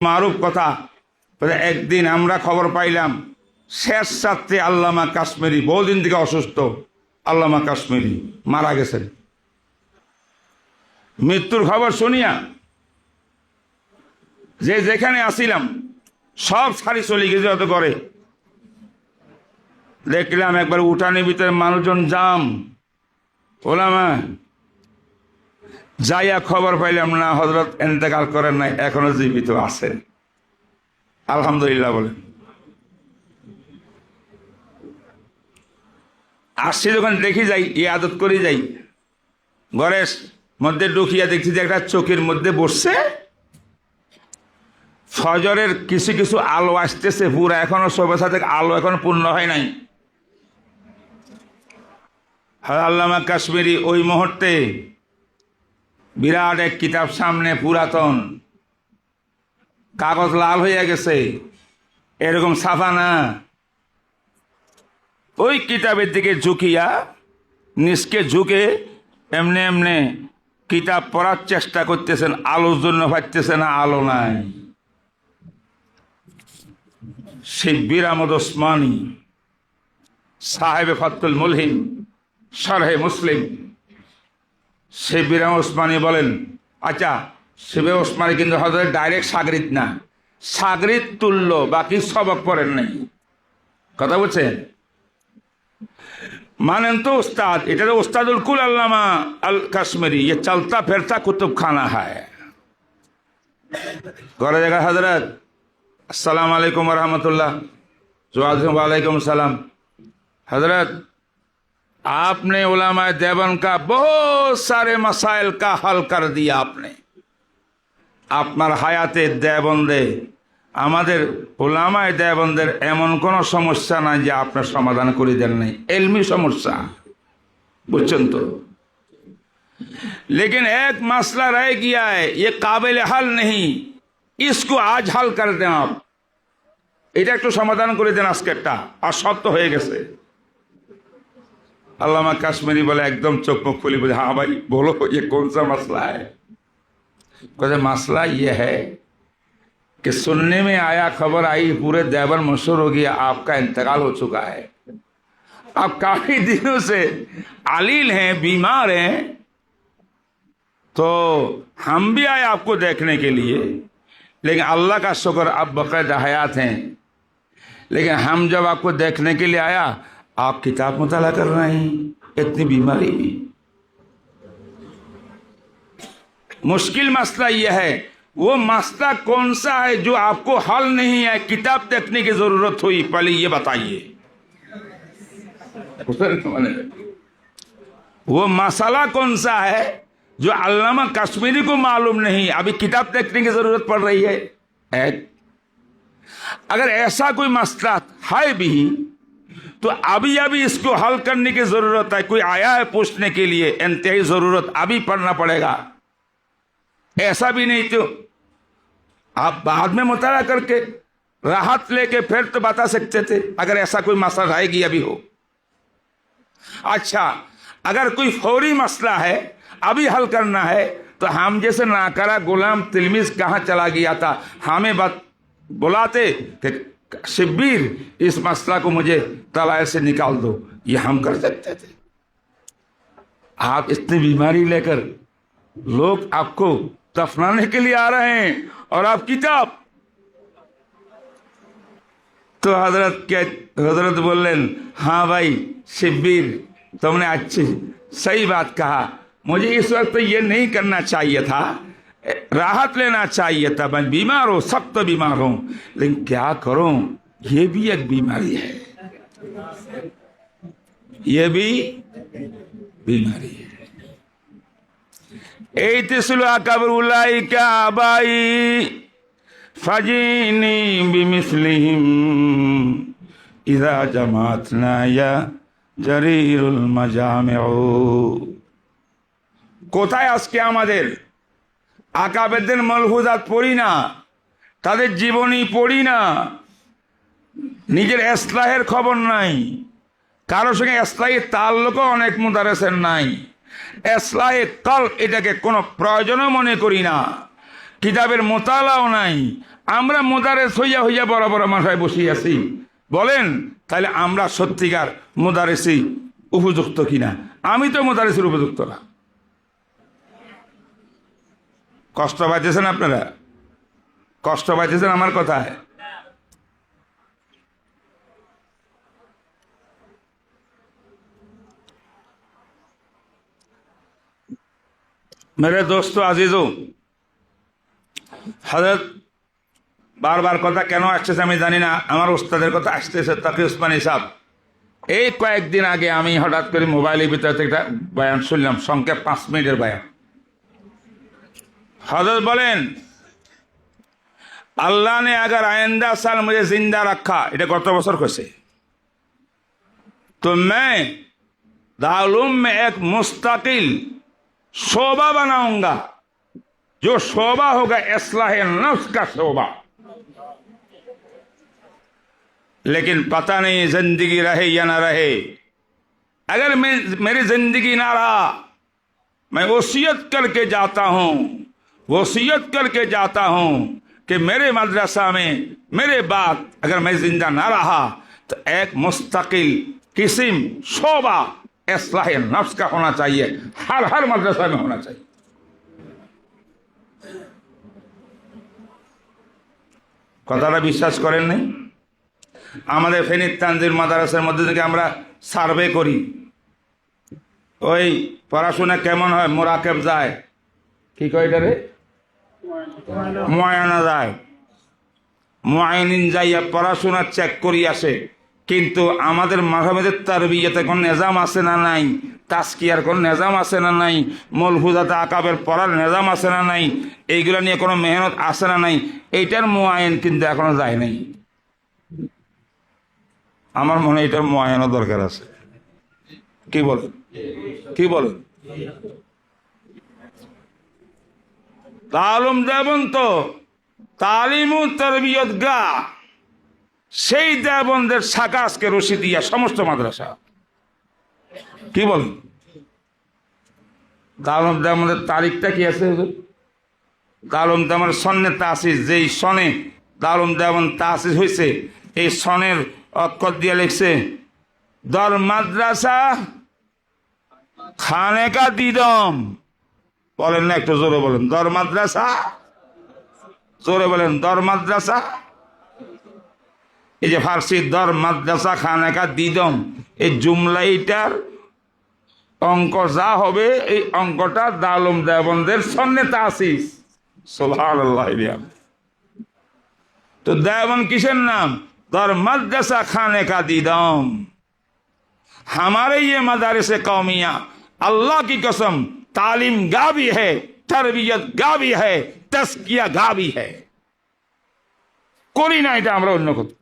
মারুফ কথা। একদিন আমরা খবর পাইলাম শেষ রাত্রে আল্লামা কাশ্মীরি, বহুদিন থেকে অসুস্থ আল্লামা কাশ্মীরি মারা গেছেন। মৃত্যুর খবর শুনিয়া যে যেখানে আসিলাম সব সারি চলে গেছে অত করে। দেখলাম একবার উঠানের ভিতরে মানুষজন জাম, ওলামা যাইয়া খবর পাইলাম না হযরত ইন্তেকাল করেন নাই, এখনো জীবিত আছেন। আলহামদুলিল্লাহ বলেন। আসছি যখন দেখি যাই, ইয়াদত করে যাই, ঘরের মধ্যে ঢুকিয়া দেখছি যে একটা চোখের মধ্যে বসছে, ফজরের কিছু কিছু আলো আসতেছে, পুরো এখনো সবার সাথে আলো এখন পূর্ণ হয় নাই। আল্লামা কাশ্মীরি ওই মুহূর্তে বিরাট এক কিতাব সামনে, পুরাতন কাগজ লাল হইয়া গেছে, এরকম সাফা না, ওই কিতাবের দিকে ঝুঁকিয়া নিচকে ঝুঁকে এমনি এমনি কিতাব পড়ার চেষ্টা করতেছেন। আলোর জন্য পাইতেছে না, আলো নাই। শিব্বির আহমদ ওসমানী সাহেব ফাতুল মুলহিম শরহে মুসলিম, শিব্বির আহমদ ওসমানী বলেন, আচ্ছা শিবির ওসমানী কিন্তু হযরত ডাইরেক্ট সাগরিদ না, সাগরিদ তুল্য, বাকি সবক পড়েন নাই। কথা বলছেন? मानें तो उस्ताद, इधर उस्तादुल कुल अल्लामा अल कश्मीरी, ये चलता फिरता कुतुब खाना है। गौर जगह हजरत, अस्सलाम वालेकुम वरहमतुल्लाह। वालेकुम सलाम। हजरत, आपने उलमा देवबंद का बहुत सारे मसाइल का हल कर दिया। आपने আপনার হায়াতে দেওবন্দে আমাদের উলামায়ে দেওবন্দের এমন কোনো সমস্যা নাই যে আপনার সমাধান করে দেন নাই, इल्मी समस्या, बुझছেন তো? लेकिन एक मसला रह गया है, ये काबिल हल नहीं, इसको आज हल कर दें आप। এটা একটু সমাধান করে দেন আজকে, একটা আর সত্য হয়ে গেছে। আল্লামা কাশ্মীরি বলে, একদম চোখ মুখ খুলি বলে, हाँ भाई बोलो ये कौन सा मसला है? कहते मसला ये है कि सुनने में आया, खबर आई, पूरे देवबंद मशहूर हो गया, आपका इंतकाल हो चुका है। आप काफी दिनों से आलील हैं, बीमार हैं, तो हम भी आए आपको देखने के लिए, लेकिन अल्लाह का शुक्र आप बक़ैद हयात हैं। लेकिन हम जब आपको देखने के लिए आया, आप किताब मुताला कर रहे हैं, इतनी बीमारी भी। मुश्किल मसला यह है, वो मसला कौन सा है जो आपको हल नहीं है, किताब देखने की जरूरत हुई, पहले ये बताइए। वो मसला कौन सा है जो अल्लामा कश्मीरी को मालूम नहीं, अभी किताब देखने की जरूरत पड़ रही है। अगर ऐसा कोई मसला है भी तो अभी अभी इसको हल करने की जरूरत है। कोई आया है पूछने के लिए, इंतहाई जरूरत, अभी पढ़ना पड़ेगा। ऐसा भी नहीं तो आप बाद में मुताला करके राहत लेके फिर तो बता सकते थे, अगर ऐसा कोई मसला रहेगी अभी हो। अच्छा, अगर कोई फौरी मसला है, अभी हल करना है, तो हम जैसे नाकरा गुलाम तिलमीज कहाँ चला गया था, हमें बुलाते कि शिब्बीर इस मसला को मुझे तलाश से निकाल दो, ये हम कर सकते थे। आप इतनी बीमारी लेकर लोग आपको दफनाने के लिए आ रहे हैं और आप किताब। तो हजरत बोलें, हाँ भाई शिब्बीर, तुमने अच्छी सही बात कहा, मुझे इस वक्त तो ये नहीं करना चाहिए था, राहत लेना चाहिए था, मैं बीमार हूं, सख्त बीमार हूं, लेकिन क्या करूं, ये भी एक बीमारी है, ये भी बीमारी है। এইতেছিল আকাবর উলাইকা আবাই ফাজিনি বিমিসলিহিম ইযা জামাতনা ইয়া জারিরুল মাজামিউ। কোথায় আজকে আমাদের আকাবেরদের মলহুজাত পড়ি না, তাদের জীবনী পড়ি না, নিজের ইসলাহের খবর নাই, কারোর সঙ্গে ইসলাহের তাল্লুকও অনেক মুদারেসের নাই, ইসলাহে কল এটাকে কোনো প্রয়োজনও মনে করি না, কিতাবের মোতালাও নাই। আমরা মোদারেস হইয়া হইয়া বড় বড় মাথায় বসিয়ে আছি। বলেন তাহলে আমরা সত্যিকার মোদারেসি উপযুক্ত কিনা? আমি তো মোদারেসের উপযুক্ত না। কষ্ট পাইতেছেন আপনারা? কষ্ট পাইতেছেন আমার কথায়? मेरे दोस्तों আজিজো, হযরত বারবার কথা কেন আসতেছে আমি জানি না, আমার ওস্তাদের কথা আসতেছে তাকি উসমানী সাহেব। এই কয়েকদিন আগে আমি হঠাৎ করে মোবাইলের ভিতরে একটা বয়ান শুনলাম, সংক্ষেপ 5 মিনিটের বয়ান। हजरत बोलें अल्लाह ने अगर आइंदा साल मुझे जिंदा रखा, इटा गत बছর कइছে, तो मैं दारुल में एक मुस्तकिल शोबा बनाऊंगा, जो शोबा होगा इस्लाह नफ्स का शोबा। लेकिन पता नहीं जिंदगी रहे या ना रहे। अगर मेरी जिंदगी ना रहा, मैं वसीयत करके जाता हूं, वसीयत करके जाता हूं कि मेरे मदरसा में मेरे बाद अगर मैं जिंदा ना रहा तो एक मुस्तकिल किस्म शोबा इस्लाह नफ्स का होना चाहिए, हर हर मदरसा में होना चाहिए। কথাটা বিশ্বাস করেন নাই? আমাদের ফেনীর তানজিল মাদ্রাসার মধ্যে থেকে আমরা সার্ভে করি, ওই পড়াশোনা কেমন হয় মোরাকেব যায়, কি কয় এটা রে, মুআয়না যায়, মুআইনিন যাইয়া পড়াশোনা চেক করি আসে। কিন্তু আমাদের মাযহাবের তারবিয়াতে কোন নিজাম আছে না নাই, তাসকিয়ার কোন নিজাম আছে না নাই, মলফুজাতে আকাবের পড়ার নিজাম আছে না নাই, এইগুলা নিয়ে কোনো মেহনত আছে না নাই, এইটার মুআইন কিন্তু এখনো যায় নাই। আমার মনে হয় এটার মুআয়না দরকার আছে। কি বলেন? কি বলেন? তালুম দেবন্ত তালিম ও তরবিয়ত গা, সেই দেবন্দের শাখা আজকে রশিদিয়া সমস্ত মাদ্রাসা। কি বলেন? তালুম দেবন্দের তারিখটা কি আছে? তালুম দেবন সন্নে তাসিস, যেই সনে তালুম দেবন তাসিস হয়েছে, এই সনের অক্ষর দিয়ে লিখছে দর মাদ্রাসা খানে কা দিদম। বলেন না একটু জোরে বলেন, দর মাদ্রাসা, জোরে বলেন দর মাদ্রাসা। এই যে ফার্সি দর মাদ্রাসা খানে কা দিদম, এই জুমলাইটার অঙ্ক যা হবে, এই অঙ্কটা দালুম দেবন্দের সন্নে তাসিস। সুবহানাল্লাহ। তো দেবন কিসের নাম? दर मदरसा खाने का दीदम। हमारे ये मदारिस कौमिया अल्लाह की कसम तालीम गा भी है, तरबियत गा भी है, तस्किया गा भी है। करी ना এটা আমরা অন্য কথা।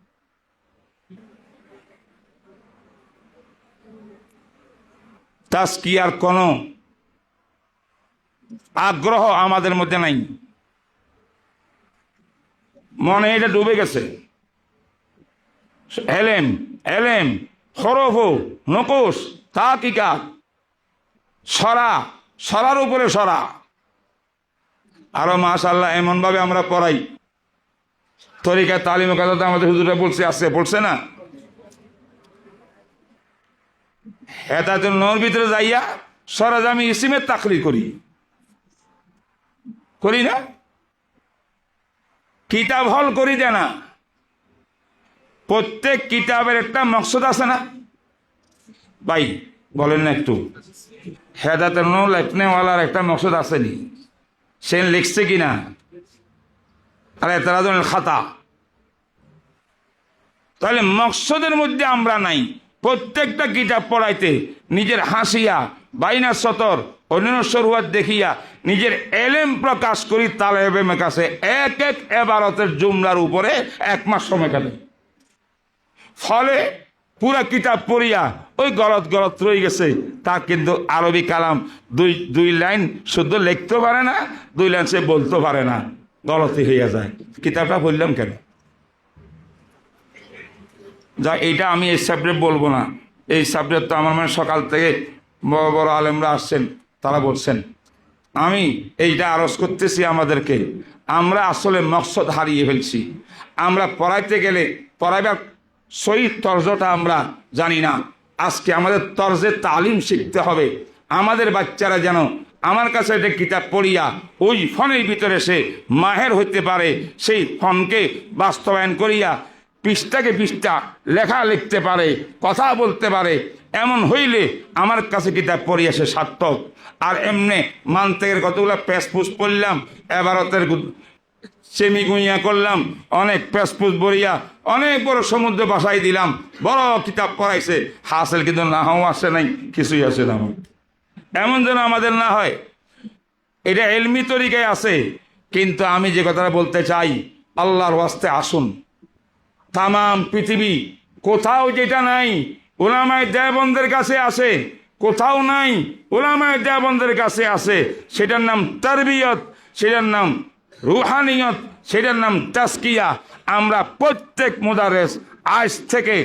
তাসকিয়ার কোনো আগ্রহ আমাদের মধ্যে নাই, মনে এটা ডুবে গেছে। এলেম এলেম হরফ নকুশ তাকিকা সরা, সরার উপরে সরা। আরো মাশাআল্লাহ এমন ভাবে আমরা পড়াই, তরিকা তালিম কথা আমাদের হুজুরা বলছে, আছে বলছে না, হেদায়েতুন নূর ভিতরে যাইয়া সরাজামি ইসিমের তাকরির করি, করি না? কিতাব হল করি দেয় না। প্রত্যেক কিতাবের একটা মকসদ আছে না ভাই? বলেন না একটু। হেদায়েতুন নূর লিখনেওয়ালার একটা মকসদ আসেনি, সে লিখছে কিনা? আরে তারাজুল খাতা। তাহলে মকসদের মধ্যে আমরা নাই। প্রত্যেকটা কিতাব পড়াইতে নিজের হাসিয়া বাইনা সতর অন্যান্য শরুয়াত দেখিয়া নিজের এলেম প্রকাশ করি তালেবের কাছে এক এক এবারতের জুমলার উপরে 1 মাস সময় কাটে। ফলে পুরা কিতাব পড়িয়া ওই গলত গলত রয়ে গেছে, তা কিন্তু আরবি কালাম দুই লাইন শুদ্ধ লিখতে পারে না, 2 লাইন সে বলতে পারে না, গলতি হইয়া যায়। কিতাবটা পড়লাম কেন? যা এইটা আমি এই সাবজেক্ট বলবো না, এই সাবজেক্ট তো আমার মানে সকাল থেকে বড় বড় আলেমরা আসছেন, তারা বলছেন আমি এইটা আরজ করতেছি আমাদেরকে, আমরা আসলে মকসদ হারিয়ে ফেলছি। আমরা পড়াইতে গেলে পড়াইবার সহি তর্জটা আমরা জানি না। আজকে আমাদের তর্জে তালিম শিখতে হবে। আমাদের বাচ্চারা যেন আমার কাছে একটা কিতাব পড়িয়া ওই ফোনের ভিতরে সে মাহের হইতে পারে, সেই ফোনকে বাস্তবায়ন করিয়া পৃষ্ঠাকে পৃষ্ঠা লেখা লিখতে পারে, কথা বলতে পারে। এমন হইলে আমার কাছে কিতাব পড়িয়া সে সার্থক। আর এমনি মান্তের কতগুলো প্যাসপুস পড়লাম, এবারতের সেমি গুইয়া করলাম, অনেক প্যাসপুস বড়িয়া অনেক বড় সমুদ্র বাসাই দিলাম, বড় কিতাব পড়াইছে, হাসেল কিন্তু নাও আসে নাই, কিছুই আসে না। এমন যেন আমাদের না হয়। এটা এলমি তরিকায় আছে, কিন্তু আমি যে কথাটা বলতে চাই, আল্লাহর ওয়াস্তে আসুন। তামাম পৃথিবী কোথাও যেটা নাই উলামায়ে দেওবন্দের কাছে আছে, কোথাও নাই উলামায়ে দেওবন্দের কাছে আছে। সেটার নাম তারবিয়ত, সেটার নাম রুহানিয়ত, সেটার নাম তাসকিয়া। আমরা প্রত্যেক মুদারেস আজ থেকে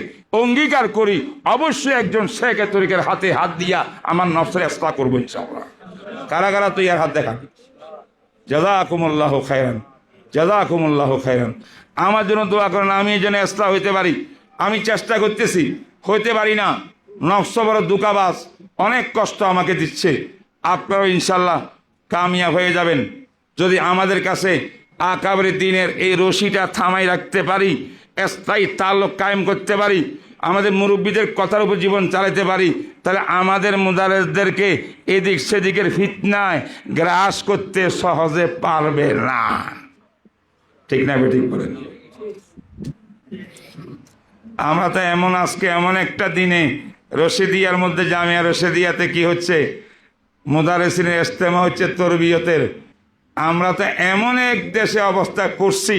অঙ্গীকার করি, অবশ্যই একজন শেখে তরিকার হাতে হাত দিয়া আমার নফসের ইসলাহ করবো ইনশাআল্লাহ। কারা কারা তুই আর হাত দেখা। জাযাকুমুল্লাহু খায়রান, জাযাকুমুল্লাহু খায়রান। আমার জন্য দোয়া করেন, আমি যেন ইসলাহ হইতে পারি। আমি চেষ্টা করতেছি, হইতে পারি না। নফস বড় দুকাবাজ, অনেক কষ্ট আমাকে দিচ্ছে। আপনারাও ইনশাল্লাহ কামিয়াব হয়ে যাবেন যদি আমাদের কাছে আকাবের দিনের এই রশিটা থামাই রাখতে পারি, স্থায়ী তাল্লুক কায়েম করতে পারি, আমাদের মুরব্বীদের কথার উপর জীবন চালাতে পারি, তাহলে আমাদের মুদারেসদেরকে এদিক সেদিকের ফিতনায় গ্রাস করতে সহজে পারবে না। ঠিক না ঠিক বলেন? আমরা তো এমন আজকে এমন একটা দিনে রশিদিয়ার মধ্যে, জামিয়া রশিদিয়াতে কি হচ্ছে, মুদারেসিনের ইজতেমা হচ্ছে তরবিয়তের। আমরা তো এমন এক দেশে অবস্থা করছি,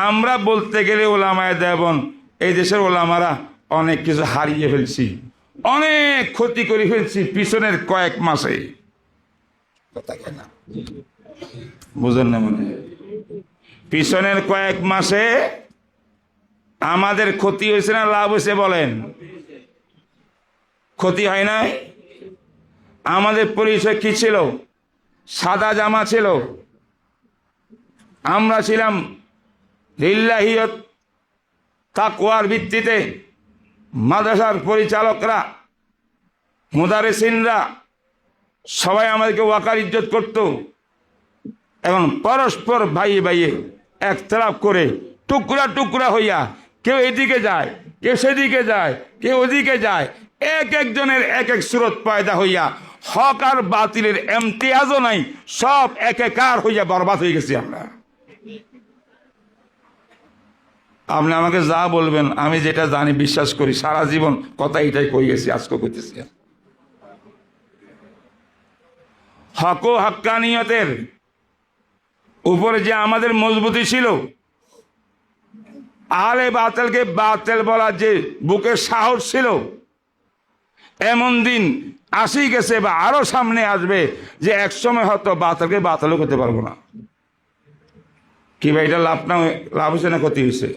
আমরা বলতে গেলে ওলামায়ে দেওবন্দ, এই দেশের ওলামারা অনেক কিছু হারিয়ে ফেলছি, অনেক ক্ষতি করে ফেলছি পিছনের কয়েক মাসে। বুঝেন না মনে? পিছনের কয়েক মাসে আমাদের ক্ষতি হয়েছে না লাভ হয়েছে বলেন? ক্ষতি হয় নাই? আমাদের পরিচয় কি ছিল? সাদা জামা ছিল। আমরা ছিলাম লিল্লাহিয়ত তাকওয়ার ভিত্তিতে, মাদ্রাসার পরিচালকরা, মুদারিসিনরা সবাই আমাদেরকে ওয়াকার ইজ্জত করত। এবং পরস্পর ভাইয়ে ভাইয়ে একতলাপ করে টুকরা টুকরা হইয়া কেউ এদিকে যায়, কেউ সেদিকে যায়, কেউ ওদিকে যায়, এক একজনের এক এক সুরত পয়দা হইয়া হক আর বাতিলের ইমতিয়াজও নাই, সব একাকার হইয়া বরবাদ হয়ে গেছি আমরা। আপনি আমাকে যা বলবেন, আমি যেটা জানি বিশ্বাস করি, সারা জীবন কথা এটাই কই গেছি, আজকে কইতেছি। হক ও হাক্কানিয়তের উপরে যে আমাদের মজবুতি ছিল, আহলে বাতিলকে বাতিল বলার যে বুকের সাহস ছিল, এমন দিন আসি গেছে বা আরো সামনে আসবে যে একসময় হয়তো বাতিলকে বাতিলও করতে পারবো না। কি ভাই, এটা লাভ না, লাভ হয়েছে না ক্ষতি হয়েছে?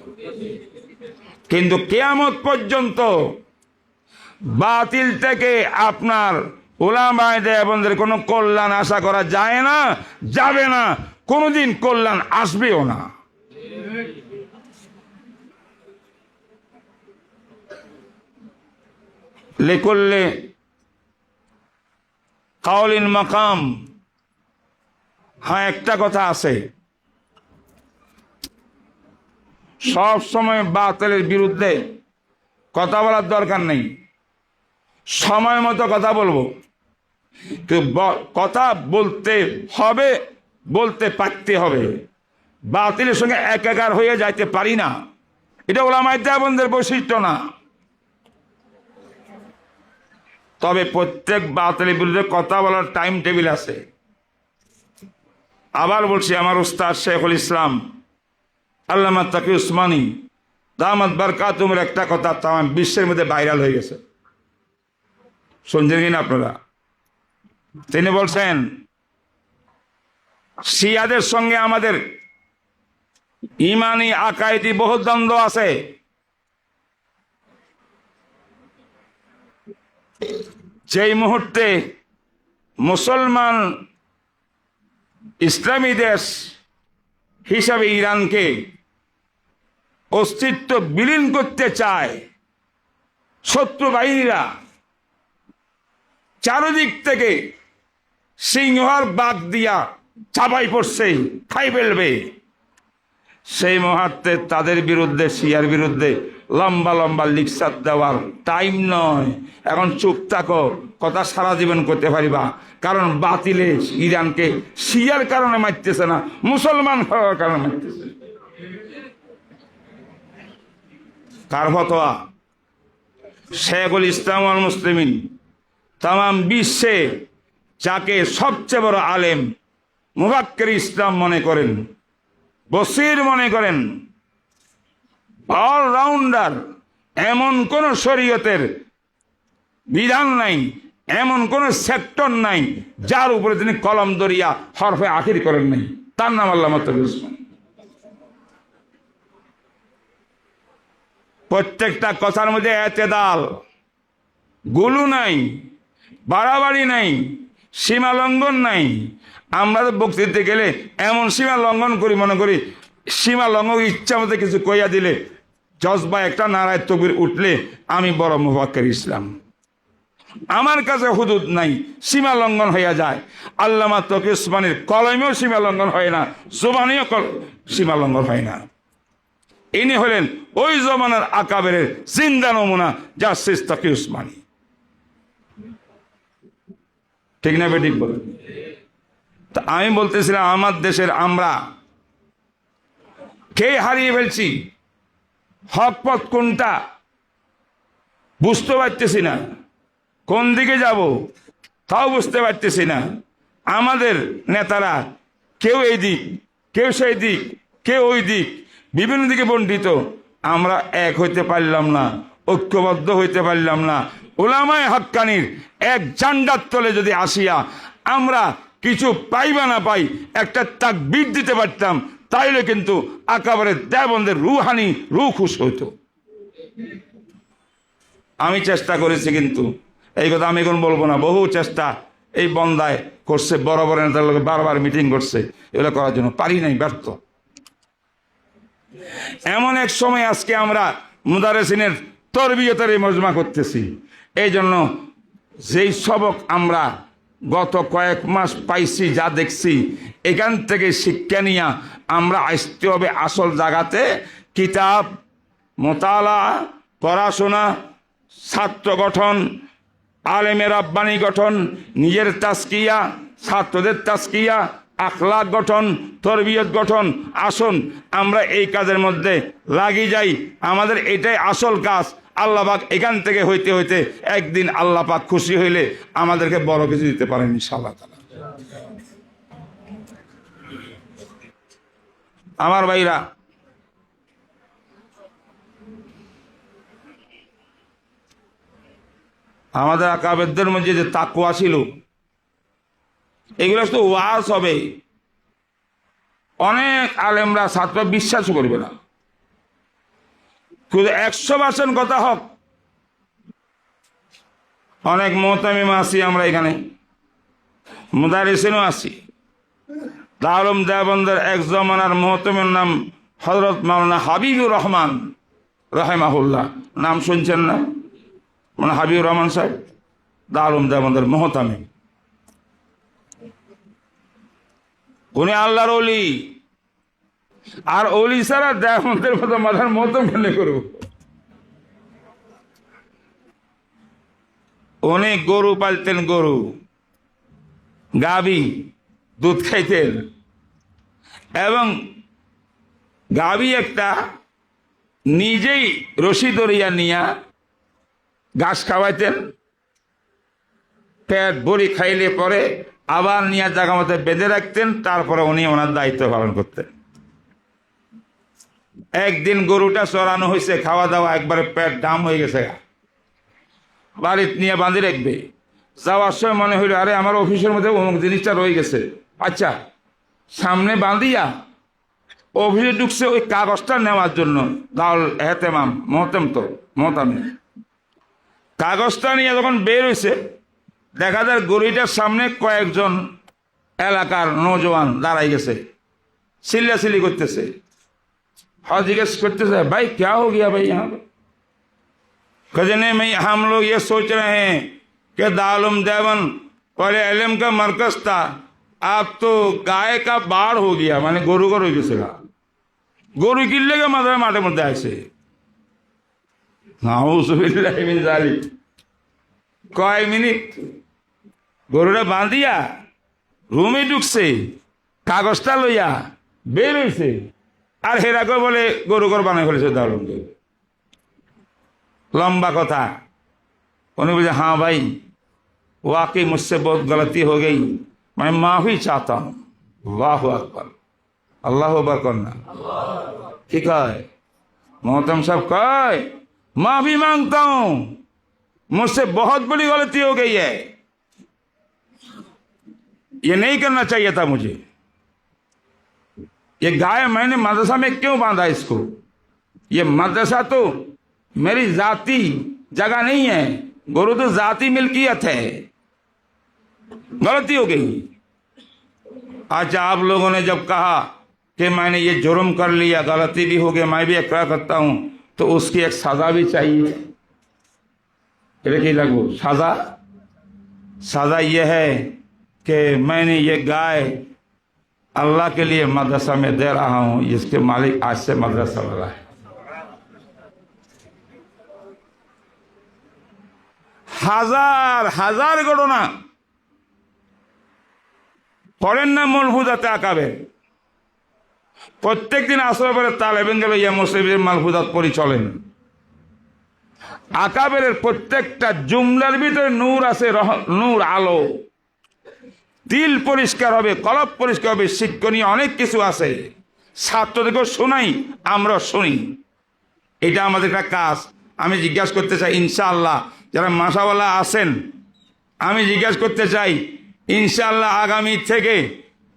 কিন্তু কিয়ামত পর্যন্ত বাতিল থেকে আপনার উলামায়ে দেওবন্দের কোনো কল্যাণ আশা করা যায় না, যাবে না, কোনোদিন কল্যাণ আসবেও না। লিকুল্লি কাউলিন মাকাম। হ্যাঁ, একটা কথা আছে, সব সময় বাতিলের বিরুদ্ধে কথা বলার দরকার নেই, সময় মতো কথা বলবো। কথা বলতে হবে, বলতে পারতে হবে। বাতিলের সঙ্গে একাকার হয়ে যাইতে পারি না, এটা উলামায়ে দেওবন্দের বৈশিষ্ট্য না। তবে প্রত্যেক বাতিলের বিরুদ্ধে কথা বলার টাইম টেবিল আছে। আবার বলছি, আমার উস্তাদ শেখুল ইসলাম আল্লামা তাকি উসমানী দামাত বারকাতুহুর একটা কথা তামাম বিশ্বের মধ্যে ভাইরাল হয়ে গেছে, শুনছেন কিনা আপনারা? তিনি বলছেন, শিয়াদের সঙ্গে আমাদের ইমানি আকাইদি বহু দ্বন্দ্ব আছে। যেই মুহূর্তে মুসলমান ইসলামী দেশ হিসাবে ইরানকে অস্তিত্ব বিলীন করতে চায় শত্রু বাহিনীরা, চারদিক থেকে সিংহর বাঘ দিয়া চাপাই পড়ছে, খাই ফেলবে। সেই মুহূর্তে তাদের বিরুদ্ধে, শিয়ার বিরুদ্ধে লম্বা লম্বা লিকচার দেওয়ার টাইম নয়। এখন চুপ থাকো, কথা সারা জীবন করতে পারিবা। কারণ বাতিলে ইরানকে শিয়ার কারণে মারতেছে না, মুসলমান হওয়ার কারণে মারতেছে। কার ফতোয়া? শেখুল ইসলাম ওয়াল মুসলিমিন তাম বিশ্বে যাকে সবচেয়ে বড় আলেম, মুফাক্কির ইসলাম মনে করেন, বসির মনে করেন, অলরাউন্ডার, এমন কোন শরীয়তের বিধান নাই, এমন কোন সেক্টর নাই যার উপরে তিনি কলম দরিয়া হরফে আখির করেন নাই। তার নাম আল্লামা তকি উসমানী। প্রত্যেকটা কথার মধ্যে এতেদাল, গুলু নাই, বাড়াবাড়ি নাই, সীমা লঙ্ঘন নাই। আমরা তো বক্তৃতা গেলে এমন সীমা লঙ্ঘন করি, মনে করি সীমা লঙ্ঘন ইচ্ছা মতো কিছু কইয়া দিলে, জজবা একটা নারায় তকবীর উঠলে আমি বড় মুফাক্কির ইসলাম। আমার কাছে হুদুদ নাই, সীমা লঙ্ঘন হইয়া যায়। আল্লামা তকি উসমানীর কলমেও সীমা লঙ্ঘন হয় না, জবানেও সীমা লঙ্ঘন হয় না। ইনি হলেন ওই জমানার আকাবেরের জিন্দা নমুনা, জাস্টিস তকি উসমানী। ঠিক না বেঠিক বলে? তা আমি বলতেছিলাম, আমার দেশের আমরা কে হারিয়ে ফেলছি, হক পথ কোনটা বুঝতে পারতেছি না, কোন দিকে যাব তাও বুঝতে পারতেছি না। আমাদের নেতারা কেউ এই দিক, কেউ সেই দিক, কেউ ওই দিক, বিভিন্ন দিকে বণ্টিত। আমরা এক হইতে পারলাম না, ঐক্যবদ্ধ হইতে পারলাম না। উলামায়ে হাক্কানির এক জান্ডার তলে যদি আসিয়া আমরা কিছু পাই বা না পাই একটা তাকবীর দিতে পারতাম, তাইলে কিন্তু আকাবারের দেওবন্দের রুহানি রুহ খুশ হইতো। আমি চেষ্টা করেছি, কিন্তু এই কথা আমি এখন বলবো না। বহু চেষ্টা এই বন্দায় করছে, বড় বড় নেতার লোক বারবার মিটিং করছে, এগুলো করার জন্য পারি নাই, ব্যর্থ। এমন এক সময় আজকে আমরা মুদারেসিনের তরবিয়তের মজমা করতেছি। এই জন্য যেই সবক আমরা গত কয়েক মাস পাইছি, যা দেখছি, এখান থেকে শিক্ষা নিয়ে আমরা আসতে হবে আসল জায়গাতে। কিতাব মোতালা, পড়াশোনা, ছাত্র গঠন, আলেমের রাব্বানি গঠন, নিজের তাজকিয়া, ছাত্রদের তাজকিয়া, আখলাক গঠন, তরবিয়ত গঠন। আসুন আমরা এই কাজের মধ্যে লাগি যাই। আমাদের এটাই আসল কাজ। আল্লাহ পাক এখান থেকে হইতে হইতে একদিন আল্লাহ পাক খুশি হইলে আমাদেরকে বড় কিছু দিতে পারেন ইনশাআল্লাহ তাআলা। আমার ভাইরা, আমাদের আকাবেরদের মধ্যে যে তাকওয়া ছিল, এগুলো তো ওয়াজ হবে। অনেক আলেমরা ছাত্র বিশ্বাস করবে না, কিন্তু 100% কথা হোক। অনেক মুহতামিম আছি আমরা এখানে, মুদারিসিনও আছি। দারুম দেওবন্দের এক জমানার মুহতামির নাম হযরত মাওলানা হাবিবুর রহমান রাহিমাহুল্লাহ। নাম শুনছেন না? মানে হাবিবুর রহমান সাহেব দারুম দেওবন্দের মুহতামিম। উনি আল্লাহর ওলি, আর ওলি ছাড়া দেওবন্দের মতো মাথার মহতম কেন করব? উনি গরু পালতেন, গরু, গাভী, দুধ খাইতেন, এবং গাভী একটা নিজেই রশি দরিয়া নিয়া ঘাস খাওয়াইতেন। পেট ভরি খাইলে পরে আবার নিয়ে জায়গা মতো বেঁধে রাখতেন, তারপরে উনি ওনার দায়িত্ব পালন করতেন। একদিন গরুটা চড়ানো হয়েছে, খাওয়া দাওয়া একবারে পেট ডাম হয়ে গেছে, বাড়িতে নিয়ে বাঁধে রাখবে। যাওয়ার সময় মনে হইল, আরে আমার অফিসের মধ্যে অমুক জিনিসটা রয়ে গেছে। আচ্ছা, সামনে বাঁধিয়া অফিসে ঢুকছে ওই কাগজটা নেওয়ার জন্য। দাউল এহতেমাম, মহতেম তো মহতামি, কাগজটা নিয়ে যখন বের হয়েছে, দেখা যায় গরুটার সামনে কয়েকজন এলাকার নৌজওয়ান দাঁড়াই গেছে, চিল্লাচিল্লি করতেছে। और जिज्ञेस करते थे भाई क्या हो गया भाई यहाँ पे? खजने में हम लोग ये सोच रहे हैं कि दारुल देवन पहले इल्म का मरकज था, अब तो गाय का बाढ़ हो गया, माने गोरु हो गए, गोरु किले के मदर माटे मध्य ऐसे कय मिनिट গরুটা বাঁধিয়া রুমে ঢুকছে, কাগজটা লইয়া বের হয়েছে, আর হেরাকে বলে গরু ঘর বানাই ফেলেছে দারুণ। लंबा कथा। उन्होंने बोला हाँ भाई वाकई मुझसे बहुत गलती हो गई, मैं माफी चाहता हूँ। अल्लाह अकबर, अल्लाह अकबर करना ठीक है। मोहतरम साहब कहे माफी मांगता हूँ, मुझसे बहुत बड़ी गलती हो गई है, ये नहीं करना चाहिए था मुझे। ये गाय मैंने मदरसा में क्यों बांधा इसको? ये मदरसा तो मेरी जाती जगह नहीं है, गुरु तो जाती मिल्कियत है, गलती हो गई। आज आप लोगों ने जब कहा कि मैंने ये जुर्म कर लिया, गलती भी हो गई, मैं भी इकरार करता हूं, तो उसकी एक सजा भी चाहिए। लगो सजा, सजा यह है कि मैंने ये गाय अल्लाह के लिए मदरसा में दे रहा हूं, जिसके मालिक आज से मदरसा वाला है। हजार हजार घटना पढ़ें ना मलफुजाते आकाबे, प्रत्येक दिन आसर पर तालेबेन गেল ইয়া মুসলিমের মালফুজাত পড়ি চলেন। আকাবের প্রত্যেকটা জুমলার ভিতরে নূর আছে, নূর আলো, দিল পরিষ্কার হবে, কলব পরিষ্কার হবে, শিক্ষণীয় অনেক কিছু আছে। ছাত্রদেরকে শোনাই, আমরা শুনি, এটা আমাদের একটা কাজ। আমি জিজ্ঞাসা করতে চাই ইনশাআল্লাহ যারা মাশাআল্লাহ আছেন, আমি জিজ্ঞাসা করতে চাই ইনশাআল্লাহ আগামী থেকে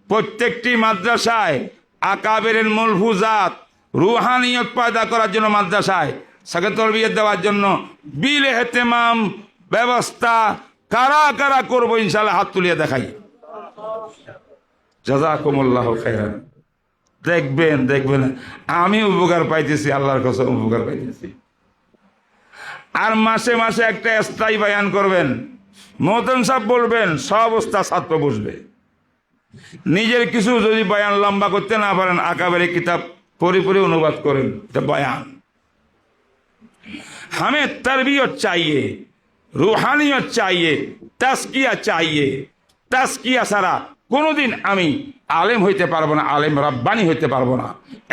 প্রত্যেকটি মাদ্রাসায় আকাবের মলফুজাত রুহানিয়ত পয়দা করার জন্য, মাদ্রাসায় সাকে তরবিয়ত দেওয়ার জন্য বিল এহতেমাম ব্যবস্থা কারা কারা করবো ইনশাআল্লাহ হাত তুলিয়ে দেখাই। জাযাকুমুল্লাহু খাইরান। দেখবেন দেখবেন আমি উপকার পাইতেছি, আল্লাহর কসম উপকার পাইতেছি। আর মাসে মাসে একটা স্থায়ী বয়ান করবেন, মোহতরম সাহেব বলবেন, সব অবস্থা ছাত্র বসবে। নিজের কিছু যদি বয়ান লম্বা করতে না পারেন, আকাবের কিতাব পড়ে অনুবাদ করেন, এটা বয়ান। हमें तरबियत चाहिए, रूहानियत चाहिए, तस्किया चाहिए। तस्किया सारा কোনোদিন আমি আলেম হইতে পারবো না, আলেম রাব্বানি হইতে পারবো না।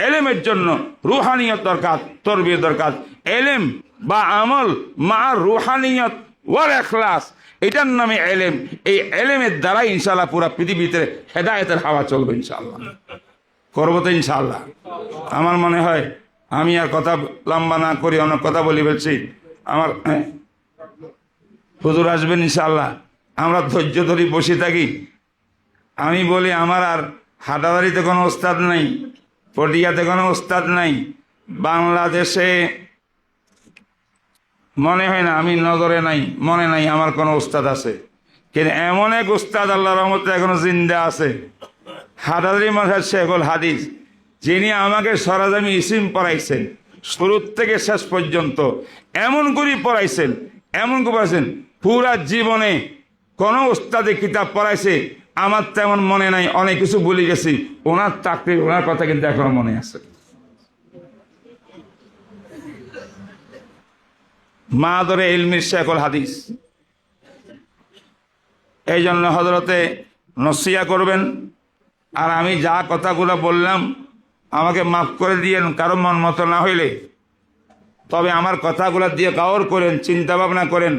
এলেমের জন্য রুহানিয়ত দরকার, তরবিয়ত দরকার। এলেম বা আমল মা রুহানিয়ত ওয়াল ইখলাস, এটার নামে এলেম। এই এলেমের দ্বারাই ইনশাআল্লাহ পুরো পৃথিবীতে হেদায়েতের হাওয়া চলবে ইনশাআল্লাহ। করবো তো ইনশাআল্লাহ। আমার মনে হয় আমি আর কথা লম্বা না করি, অনেক কথা বলি বলছি। আমার হুজুর আসবেন ইনশাআল্লাহ, আমরা ধৈর্য ধরি বসে থাকি। আমি বলি আমার আর হাটাদারিতে কোনো ওস্তাদ নাই, পটিয়াতে কোনো ওস্তাদ নাই। বাংলাদেশে মনে হয় না, আমি নজরে নাই, মনে নাই আমার কোনো ওস্তাদ আছে। কিন্তু এমন এক ওস্তাদ আল্লাহর রহমতে এখনো জিন্দা আছে, হাটাদারি মাঝার শেখুল হাদিস, যিনি আমাকে সরাজামি ইসিম পড়াইছেন শুরু থেকে শেষ পর্যন্ত। এমন করে পড়াইছেন, এমন করে পড়াইছেন, পুরা জীবনে কোন ওস্তাদে কিতাব পড়াইছে আমার তেমন মনে নাই, অনেক কিছু ভুলে গেছি। ওনার চাকরির ওনার কথা কিন্তু এখনো মনে আছে। মাদরে ইলমির শেখুল হাদিস। এই জন্য হযরতে নসিহত করবেন। আর আমি যা কথাগুলো বললাম আমাকে মাফ করে দিয়েন, কারো মন মতো না হইলে। তবে আমার কথাগুলো দিয়ে গাওর করেন, চিন্তা ভাবনা করেন।